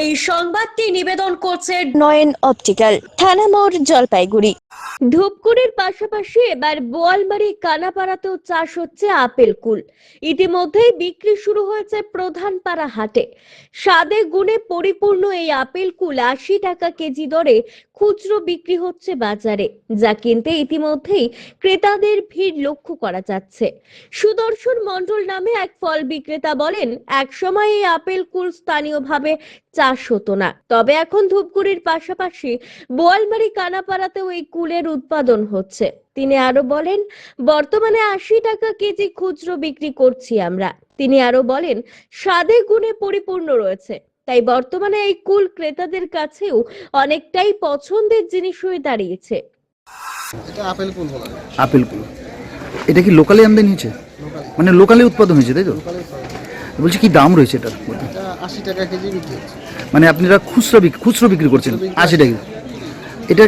এই সংবাদটি নিবেদন করছে নয়ন অপটিক্যাল, থানা মোড়, জলপাইগুড়ি। ধূপগুড়ির পাশাপাশি এবার বোয়ালমারি কানাপাড়াতেও চাষ হচ্ছে আপেল কুল। ইতিমধ্যেই বিক্রি শুরু হয়েছে প্রধান পাড়া হাটে। স্বাদে গুণে পরিপূর্ণ এই আপেল কুল ৮০ টাকা কেজি দরে খুচরো বিক্রি হচ্ছে বাজারে, যা কিনতে ইতিমধ্যেই ক্রেতাদের ভিড় লক্ষ্য করা যাচ্ছে। সুদর্শন মণ্ডল নামে এক ফল বিক্রেতা বলেন, একসময় এই আপেল কুল স্থানীয়ভাবে চাষ হতো না, তবে এখন ধূপগুড়ির পাশাপাশি বোয়ালমারি কানাপাড়াতেও এই কুলের উৎপাদন হচ্ছে। তিনি আরো বলেন, বর্তমানে ৮০ টাকা কেজি খুচরো বিক্রি করছি আমরা। তিনি আরো বলেন, স্বাদে গুণে পরিপূর্ণ রয়েছে, তাই বর্তমানে এই কুল ক্রেতাদের কাছেও অনেকটাই পছন্দের জিনিস হয়ে দাঁড়িয়েছে। এটা আপেল কুল বলা হয়। আপেল কুল এটা কি লোকালি আমদানি হয়েছে? মানে লোকালি উৎপাদন হয়েছে, তাই তো? লোকালি ফল। বলছি কি দাম রয়েছে এটার? এটা ৮০ টাকা কেজি বিক্রি হচ্ছে। মানে আপনারা খুচরো বিক্রি করছেন ৮০ টাকা। এটা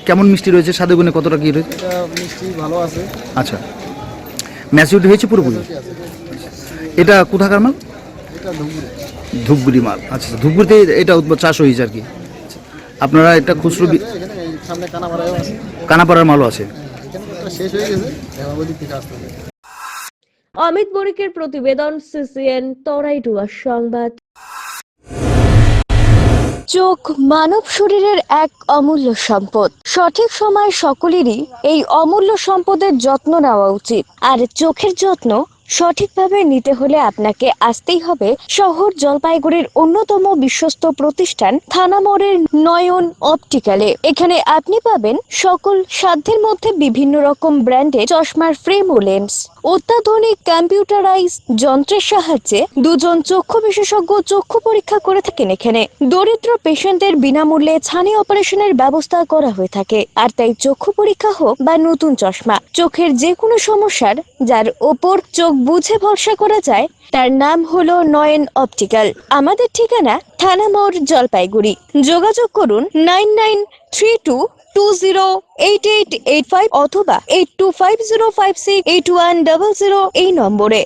কেমন মিষ্টি রয়েছে? স্বাদে গুণে কতটা কি রয়েছে? এটা মিষ্টি ভালো আছে। আচ্ছা, ম্যাচিউরিটি হয়েছে পুরোপুরি? আছে। এটা কোথাকার মাল? এটা ধুপগুড়ি। ধূপগুড়ি মাল। আচ্ছা, ধূপগুড়িতে এটা চাষ হয়েছে আর কি। আপনারা এটা খুচরো এখানে এই সামনে কানাপাড়ায়ও আছে। কানাপাড়ার মালও আছে। এখানে একটা শেষ হয়ে গেছে, এবার ওই দিক থেকে আসতে হবে। অমিত বণিকের প্রতিবেদন, সিসিএন তরাইডুয়া সংবাদ। চোখ মানব শরীরের এক অমূল্য সম্পদ। সঠিক সময় সকলেরই এই অমূল্য সম্পদের যত্ন নেওয়া উচিত। আর চোখের যত্ন সঠিকভাবে নিতে হলে আপনাকে আসতেই হবে শহর জলপাইগুড়ির অন্যতম বিশ্বস্ত প্রতিষ্ঠান থানা মোড়ের নয়ন অপটিক্যালে। এখানে আপনি পাবেন সকল সাধ্যের মধ্যে বিভিন্ন রকম ব্র্যান্ডের চশমার ফ্রেম ও লেন্স। অত্যাধুনিক কম্পিউটারাইজ যন্ত্রের সাহায্যে দুজন চক্ষু বিশেষজ্ঞ চক্ষু পরীক্ষা করে থাকেন এখানে। দরিদ্র পেশেন্টদের বিনামূল্যে ছানি অপারেশনের ব্যবস্থা করা হয়ে থাকে। আর তাই চক্ষু পরীক্ষা হোক বা নতুন চশমা, চোখের যে কোনো সমস্যার যার ওপর চোখ বুঝে ভরসা করা যায়, তার নাম হলো নয়ন অপটিক্যাল। আমাদের ঠিকানা থানা মোড়, জলপাইগুড়ি। যোগাযোগ করুন 9932208885 অথবা 8250568100 এই নম্বরে।